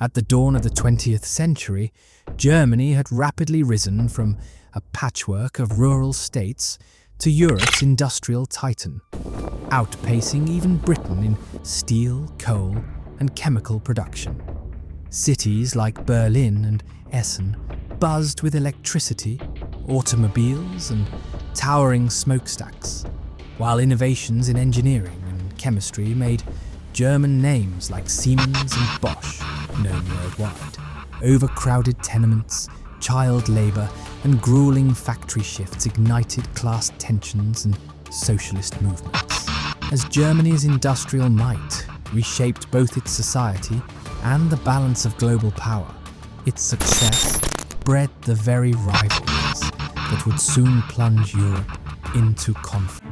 At the dawn of the 20th century, Germany had rapidly risen from a patchwork of rural states to Europe's industrial titan, outpacing even Britain in steel, coal, and chemical production. Cities like Berlin and Essen buzzed with electricity, automobiles, and towering smokestacks, while innovations in engineering and chemistry made German names like Siemens and Bosch known worldwide. Overcrowded tenements, child labour, and grueling factory shifts ignited class tensions and socialist movements. As Germany's industrial might reshaped both its society and the balance of global power, its success bred the very rivalries that would soon plunge Europe into conflict.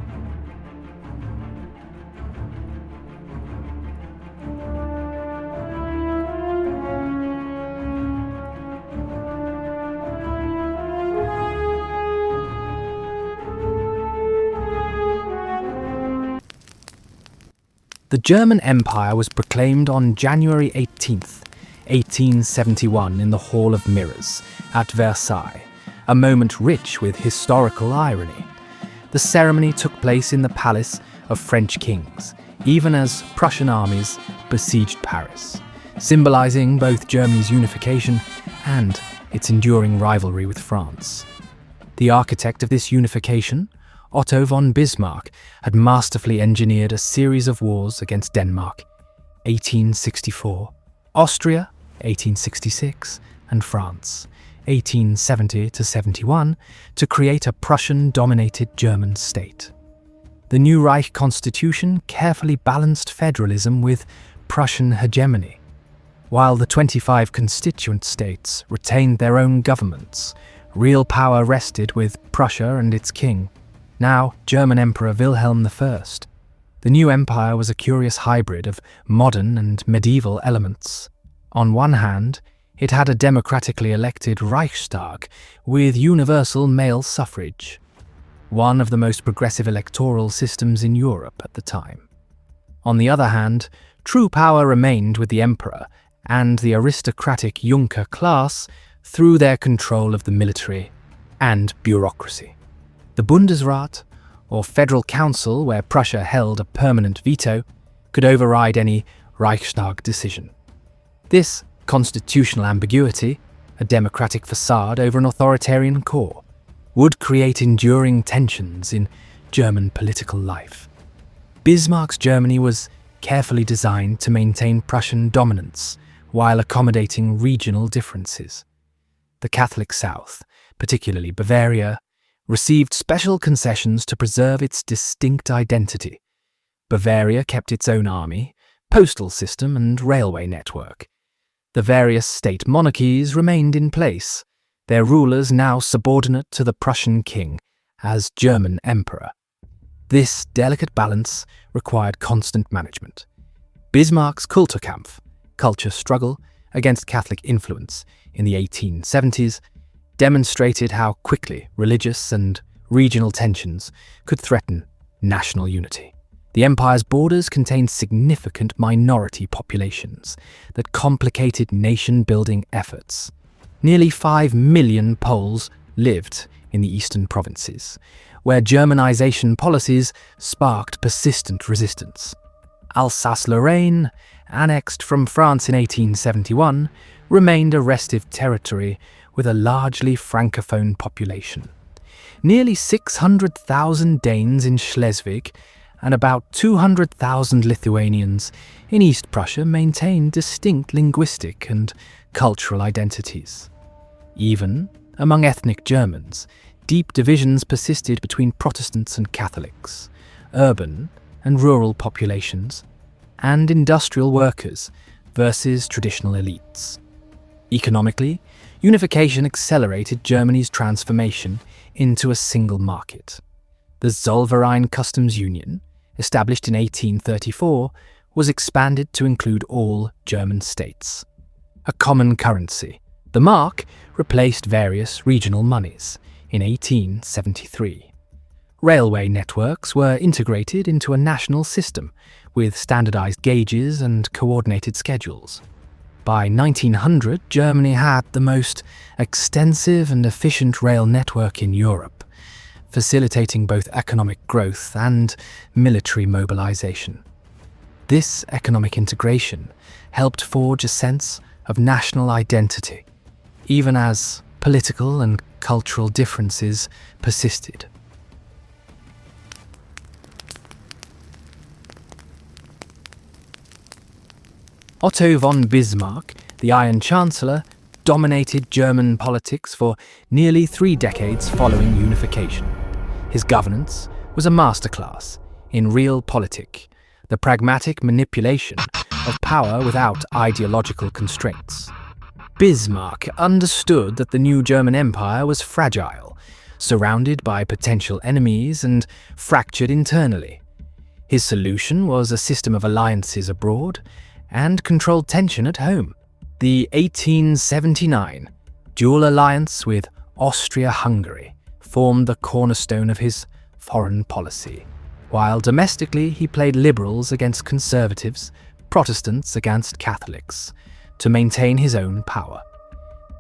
The German Empire was proclaimed on January 18th, 1871 in the Hall of Mirrors at Versailles, a moment rich with historical irony. The ceremony took place in the palace of French kings, even as Prussian armies besieged Paris, symbolizing both Germany's unification and its enduring rivalry with France. The architect of this unification, Otto von Bismarck, had masterfully engineered a series of wars against Denmark, 1864, Austria, 1866, and France, 1870-71, to create a Prussian-dominated German state. The new Reich constitution carefully balanced federalism with Prussian hegemony, while the 25 constituent states retained their own governments. Real power rested with Prussia and its king, now German Emperor Wilhelm I. The new empire was a curious hybrid of modern and medieval elements. On one hand, it had a democratically elected Reichstag with universal male suffrage, one of the most progressive electoral systems in Europe at the time. On the other hand, true power remained with the emperor and the aristocratic Junker class through their control of the military and bureaucracy. The Bundesrat, or Federal Council where Prussia held a permanent veto, could override any Reichstag decision. This constitutional ambiguity, a democratic facade over an authoritarian core, would create enduring tensions in German political life. Bismarck's Germany was carefully designed to maintain Prussian dominance while accommodating regional differences. The Catholic South, particularly Bavaria, received special concessions to preserve its distinct identity. Bavaria kept its own army, postal system, and railway network. The various state monarchies remained in place, their rulers now subordinate to the Prussian king as German emperor. This delicate balance required constant management. Bismarck's Kulturkampf, culture struggle against Catholic influence in the 1870s, demonstrated how quickly religious and regional tensions could threaten national unity. The empire's borders contained significant minority populations that complicated nation-building efforts. Nearly 5 million Poles lived in the eastern provinces, where Germanization policies sparked persistent resistance. Alsace-Lorraine, annexed from France in 1871, remained a restive territory with a largely francophone population. Nearly 600,000 Danes in Schleswig and about 200,000 Lithuanians in East Prussia maintained distinct linguistic and cultural identities. Even among ethnic Germans, deep divisions persisted between Protestants and Catholics, urban and rural populations, and industrial workers versus traditional elites. Economically, unification accelerated Germany's transformation into a single market. The Zollverein Customs Union, established in 1834, was expanded to include all German states. A common currency, the mark, replaced various regional monies in 1873. Railway networks were integrated into a national system with standardized gauges and coordinated schedules. By 1900, Germany had the most extensive and efficient rail network in Europe, facilitating both economic growth and military mobilization. This economic integration helped forge a sense of national identity, even as political and cultural differences persisted. Otto von Bismarck, the Iron Chancellor, dominated German politics for nearly 3 decades following unification. His governance was a masterclass in realpolitik, the pragmatic manipulation of power without ideological constraints. Bismarck understood that the new German Empire was fragile, surrounded by potential enemies and fractured internally. His solution was a system of alliances abroad and controlled tension at home. The 1879 dual alliance with Austria-Hungary formed the cornerstone of his foreign policy, while domestically he played liberals against conservatives, Protestants against Catholics, to maintain his own power.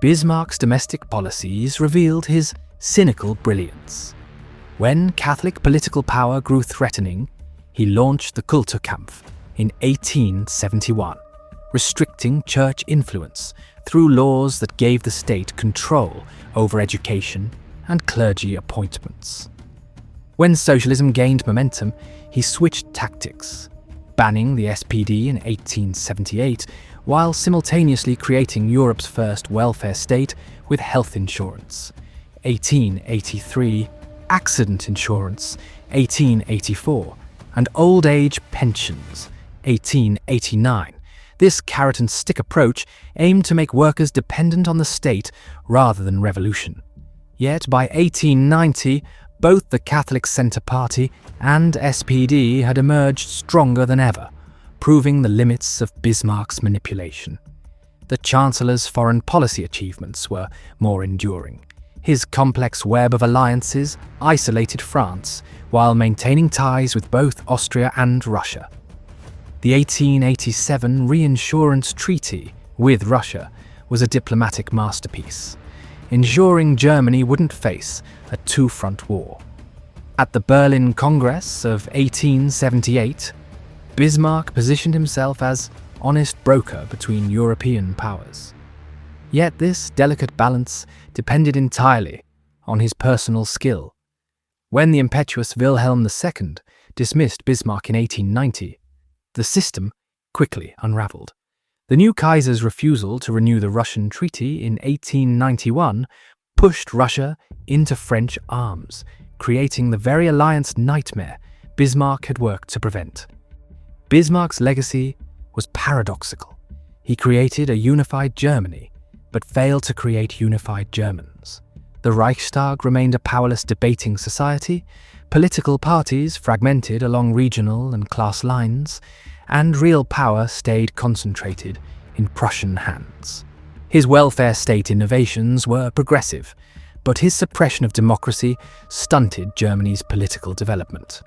Bismarck's domestic policies revealed his cynical brilliance. When Catholic political power grew threatening, he launched the Kulturkampf in 1871, restricting church influence through laws that gave the state control over education and clergy appointments. When socialism gained momentum, he switched tactics, banning the SPD in 1878, while simultaneously creating Europe's first welfare state with health insurance, 1883, accident insurance, 1884, and old age pensions, 1889. This carrot-and-stick approach aimed to make workers dependent on the state rather than revolution. Yet by 1890, both the Catholic Centre Party and SPD had emerged stronger than ever, proving the limits of Bismarck's manipulation. The Chancellor's foreign policy achievements were more enduring. His complex web of alliances isolated France while maintaining ties with both Austria and Russia. The 1887 Reinsurance Treaty with Russia was a diplomatic masterpiece, ensuring Germany wouldn't face a two-front war. At the Berlin Congress of 1878, Bismarck positioned himself as honest broker between European powers. Yet this delicate balance depended entirely on his personal skill. When the impetuous Wilhelm II dismissed Bismarck in 1890, the system quickly unraveled. The new Kaiser's refusal to renew the Russian treaty in 1891 pushed Russia into French arms, creating the very alliance nightmare Bismarck had worked to prevent. Bismarck's legacy was paradoxical. He created a unified Germany, but failed to create unified Germans. The Reichstag remained a powerless debating society, political parties fragmented along regional and class lines, and real power stayed concentrated in Prussian hands. His welfare state innovations were progressive, but his suppression of democracy stunted Germany's political development.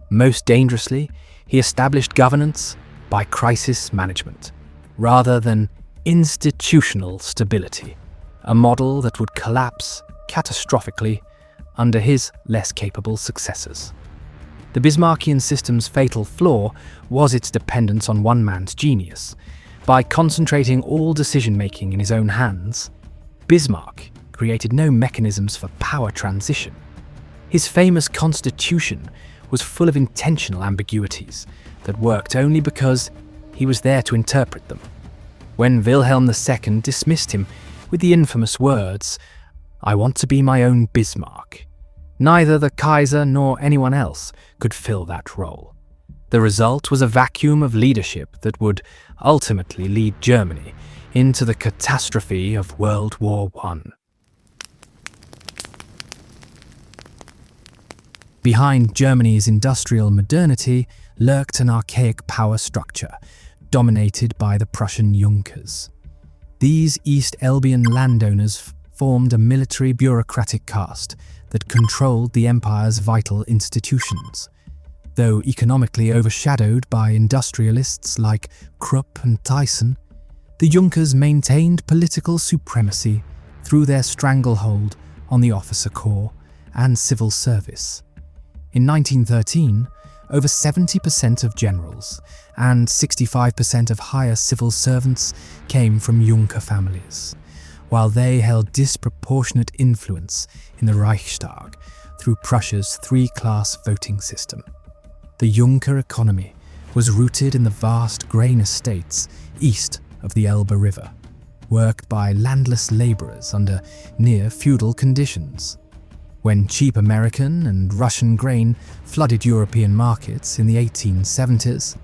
Most dangerously, he established governance by crisis management, rather than institutional stability, a model that would collapse catastrophically under his less capable successors. The Bismarckian system's fatal flaw was its dependence on one man's genius. By concentrating all decision-making in his own hands, Bismarck created no mechanisms for power transition. His famous constitution was full of intentional ambiguities that worked only because he was there to interpret them. When Wilhelm II dismissed him with the infamous words, "I want to be my own Bismarck," neither the Kaiser nor anyone else could fill that role. The result was a vacuum of leadership that would ultimately lead Germany into the catastrophe of World War I. Behind Germany's industrial modernity lurked an archaic power structure, dominated by the Prussian Junkers. These East Elbian landowners formed a military bureaucratic caste that controlled the empire's vital institutions. Though economically overshadowed by industrialists like Krupp and Thyssen, The Junkers maintained political supremacy through their stranglehold on the officer corps and civil service. In 1913, over 70% of generals and 65% of higher civil servants came from Junker families, while they held disproportionate influence in the Reichstag through Prussia's three-class voting system. The Junker economy was rooted in the vast grain estates east of the Elbe River, worked by landless labourers under near-feudal conditions. When cheap American and Russian grain flooded European markets in the 1870s,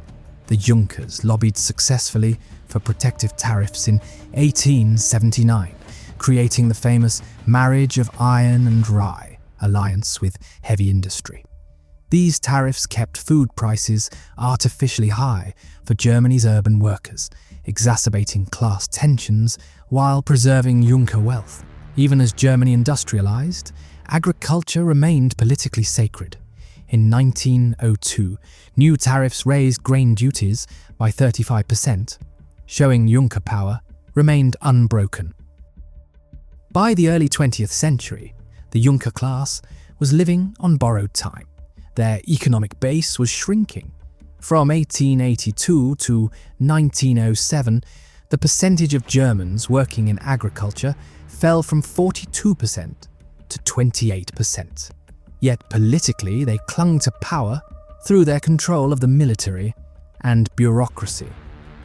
the Junkers lobbied successfully for protective tariffs in 1879, creating the famous Marriage of Iron and Rye alliance with heavy industry. These tariffs kept food prices artificially high for Germany's urban workers, exacerbating class tensions while preserving Junker wealth. Even as Germany industrialized, agriculture remained politically sacred. In 1902, new tariffs raised grain duties by 35%, showing Junker power remained unbroken. By the early 20th century, the Junker class was living on borrowed time. Their economic base was shrinking. From 1882 to 1907, the percentage of Germans working in agriculture fell from 42% to 28%. Yet politically, they clung to power through their control of the military and bureaucracy.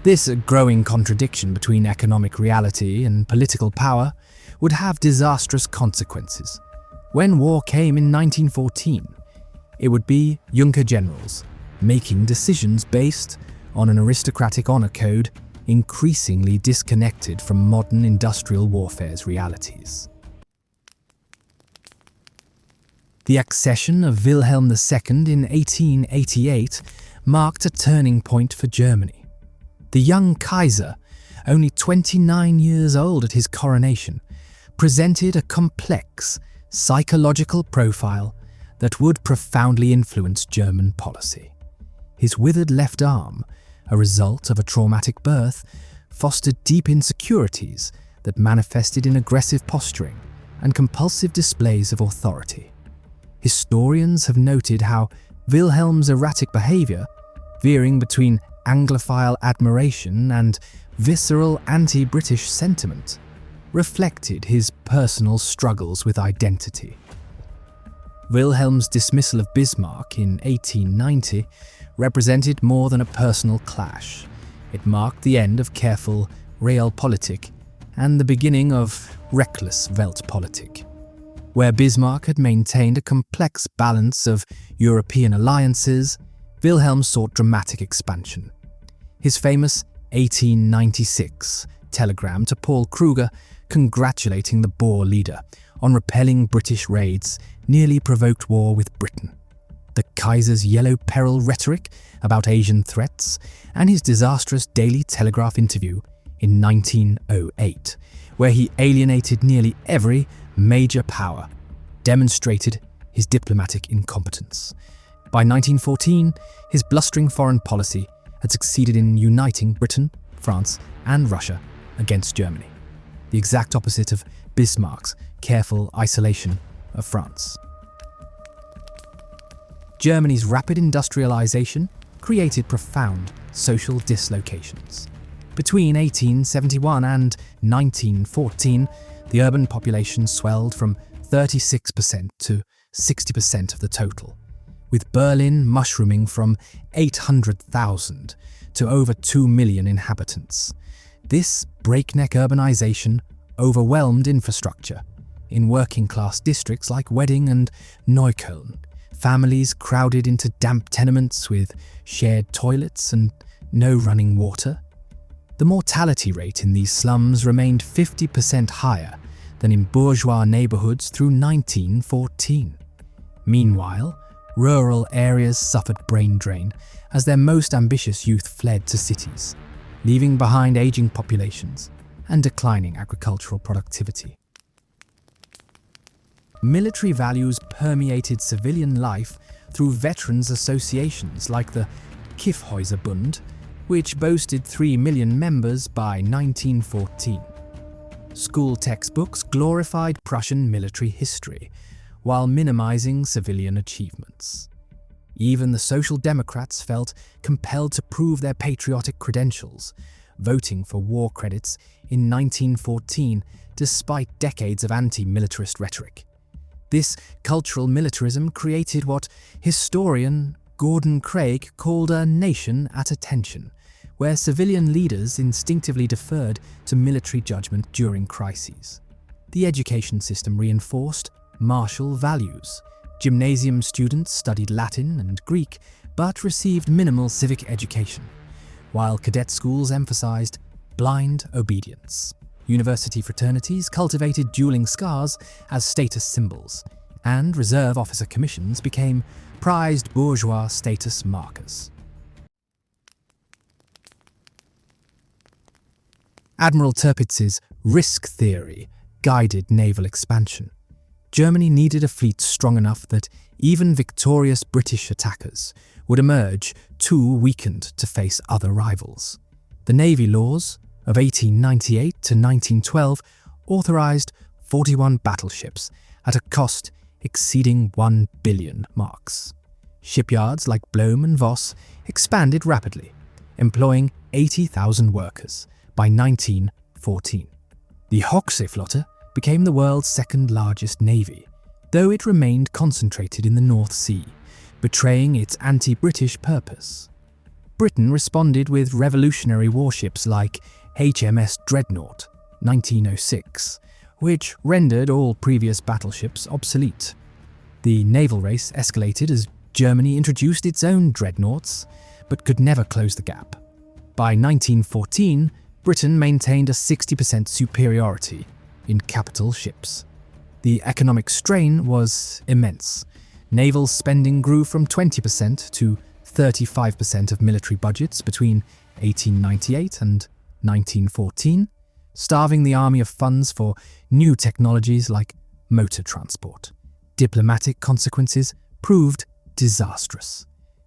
This growing contradiction between economic reality and political power would have disastrous consequences. When war came in 1914, it would be Junker generals making decisions based on an aristocratic honor code increasingly disconnected from modern industrial warfare's realities. The accession of Wilhelm II in 1888 marked a turning point for Germany. The young Kaiser, only 29 years old at his coronation, presented a complex psychological profile that would profoundly influence German policy. His withered left arm, a result of a traumatic birth, fostered deep insecurities that manifested in aggressive posturing and compulsive displays of authority. Historians have noted how Wilhelm's erratic behaviour, veering between Anglophile admiration and visceral anti-British sentiment, reflected his personal struggles with identity. Wilhelm's dismissal of Bismarck in 1890 represented more than a personal clash. It marked the end of careful Realpolitik and the beginning of reckless Weltpolitik. Where Bismarck had maintained a complex balance of European alliances, Wilhelm sought dramatic expansion. His famous 1896 telegram to Paul Kruger congratulating the Boer leader on repelling British raids nearly provoked war with Britain. The Kaiser's yellow peril rhetoric about Asian threats and his disastrous Daily Telegraph interview in 1908, where he alienated nearly every major power, demonstrated his diplomatic incompetence. By 1914, his blustering foreign policy had succeeded in uniting Britain, France, and Russia against Germany, the exact opposite of Bismarck's careful isolation of France. Germany's rapid industrialization created profound social dislocations. Between 1871 and 1914, the urban population swelled from 36% to 60% of the total, with Berlin mushrooming from 800,000 to over 2 million inhabitants. This breakneck urbanization overwhelmed infrastructure. In working-class districts like Wedding and Neukölln, families crowded into damp tenements with shared toilets and no running water. The mortality rate in these slums remained 50% higher than in bourgeois neighborhoods through 1914. Meanwhile, rural areas suffered brain drain as their most ambitious youth fled to cities, leaving behind aging populations and declining agricultural productivity. Military values permeated civilian life through veterans associations like the Kyffhäuserbund which boasted 3 million members by 1914. School textbooks glorified Prussian military history, while minimizing civilian achievements. Even the Social Democrats felt compelled to prove their patriotic credentials, voting for war credits in 1914 despite decades of anti-militarist rhetoric. This cultural militarism created what historian Gordon Craig called a nation at attention, where civilian leaders instinctively deferred to military judgment during crises. The education system reinforced martial values. Gymnasium students studied Latin and Greek, but received minimal civic education, while cadet schools emphasized blind obedience. University fraternities cultivated dueling scars as status symbols, and reserve officer commissions became prized bourgeois status markers. Admiral Tirpitz's risk theory guided naval expansion. Germany needed a fleet strong enough that even victorious British attackers would emerge too weakened to face other rivals. The Navy laws of 1898 to 1912 authorized 41 battleships at a cost exceeding 1 billion marks. Shipyards like Blohm and Voss expanded rapidly, employing 80,000 workers by 1914. The Hochseeflotte became the world's second largest navy, though it remained concentrated in the North Sea, betraying its anti-British purpose. Britain responded with revolutionary warships like HMS Dreadnought, 1906, which rendered all previous battleships obsolete. The naval race escalated as Germany introduced its own dreadnoughts, but could never close the gap. By 1914, Britain maintained a 60% superiority in capital ships. The economic strain was immense. Naval spending grew from 20% to 35% of military budgets between 1898 and 1914, starving the army of funds for new technologies like motor transport. Diplomatic consequences proved disastrous.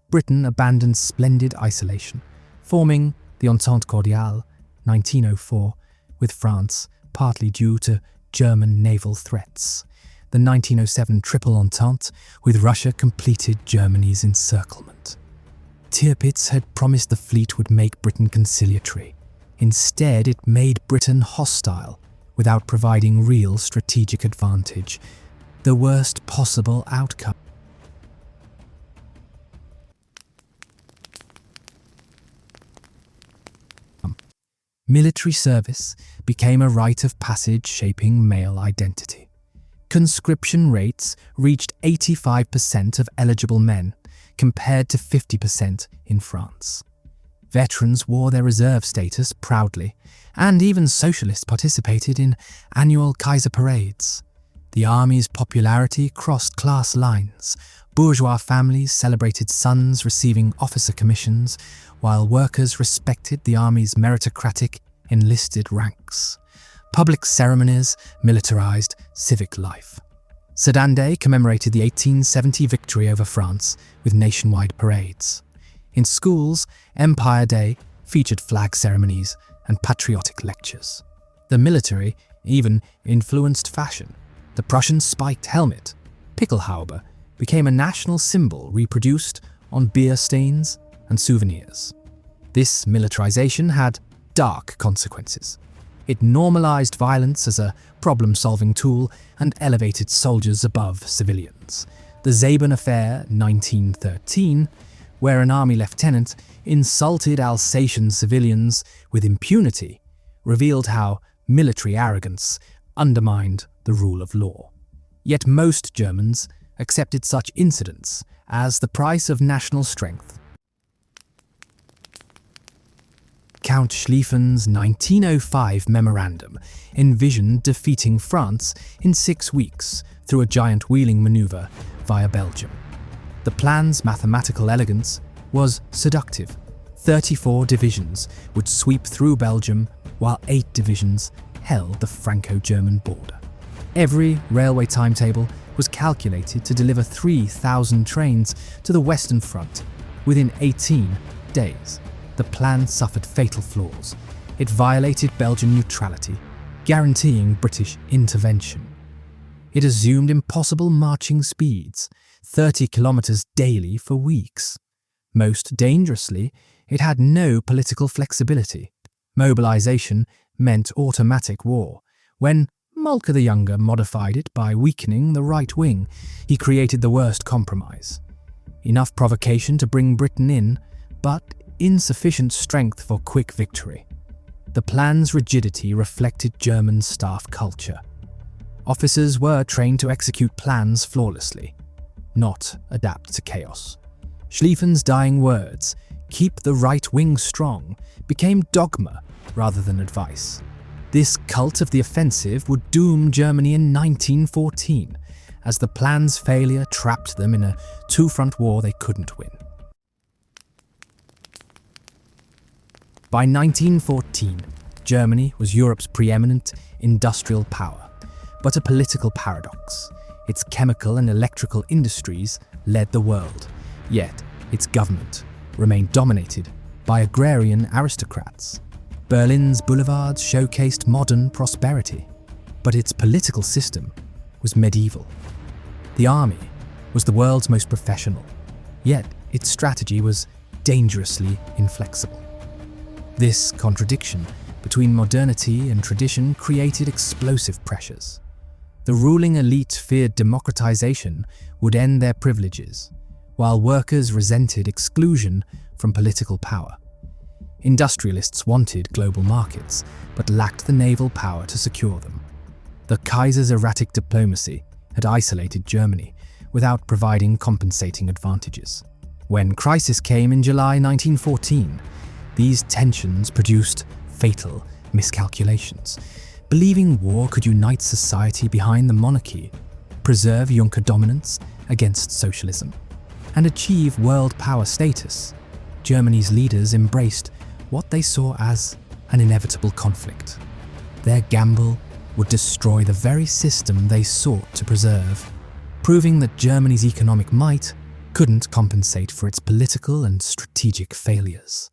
Britain abandoned splendid isolation, forming the Entente Cordiale, 1904, with France, partly due to German naval threats. The 1907 Triple Entente with Russia completed Germany's encirclement. Tirpitz had promised the fleet would make Britain conciliatory. Instead, it made Britain hostile without providing real strategic advantage, the worst possible outcome. Military service became a rite of passage shaping male identity. Conscription rates reached 85% of eligible men, compared to 50% in France. Veterans wore their reserve status proudly, and even socialists participated in annual Kaiser parades. The army's popularity crossed class lines. Bourgeois families celebrated sons receiving officer commissions, while workers respected the army's meritocratic enlisted ranks. Public ceremonies militarized civic life. Sedan Day commemorated the 1870 victory over France with nationwide parades. In schools, Empire Day featured flag ceremonies and patriotic lectures. The military even influenced fashion. The Prussian spiked helmet, Pickelhaube, became a national symbol reproduced on beer stains and souvenirs. This militarization had dark consequences. It normalized violence as a problem-solving tool and elevated soldiers above civilians. The Zabern Affair, 1913, where an army lieutenant insulted Alsatian civilians with impunity, revealed how military arrogance undermined the rule of law. Yet most Germans accepted such incidents as the price of national strength. Count Schlieffen's 1905 memorandum envisioned defeating France in 6 weeks through a giant wheeling maneuver via Belgium. The plan's mathematical elegance was seductive. 34 divisions would sweep through Belgium, while 8 divisions held the Franco-German border. Every railway timetable was calculated to deliver 3,000 trains to the Western Front within 18 days. the plan suffered fatal flaws. It violated Belgian neutrality, guaranteeing British intervention. It assumed impossible marching speeds, 30 kilometers daily for weeks. Most dangerously, it had no political flexibility. Mobilization meant automatic war. When Moltke the Younger modified it by weakening the right wing, he created the worst compromise. Enough provocation to bring Britain in, but insufficient strength for quick victory. The plan's rigidity reflected German staff culture. Officers were trained to execute plans flawlessly, not adapt to chaos. Schlieffen's dying words, "Keep the right wing strong," became dogma rather than advice. This cult of the offensive would doom Germany in 1914, as the plan's failure trapped them in a two-front war they couldn't win. By 1914, Germany was Europe's preeminent industrial power, but a political paradox. Its chemical and electrical industries led the world, yet its government remained dominated by agrarian aristocrats. Berlin's boulevards showcased modern prosperity, but its political system was medieval. The army was the world's most professional, yet its strategy was dangerously inflexible. This contradiction between modernity and tradition created explosive pressures. The ruling elite feared democratization would end their privileges, while workers resented exclusion from political power. Industrialists wanted global markets, but lacked the naval power to secure them. The Kaiser's erratic diplomacy had isolated Germany without providing compensating advantages. When crisis came in July 1914, these tensions produced fatal miscalculations. Believing war could unite society behind the monarchy, preserve Junker dominance against socialism, and achieve world power status, Germany's leaders embraced what they saw as an inevitable conflict. Their gamble would destroy the very system they sought to preserve, proving that Germany's economic might couldn't compensate for its political and strategic failures.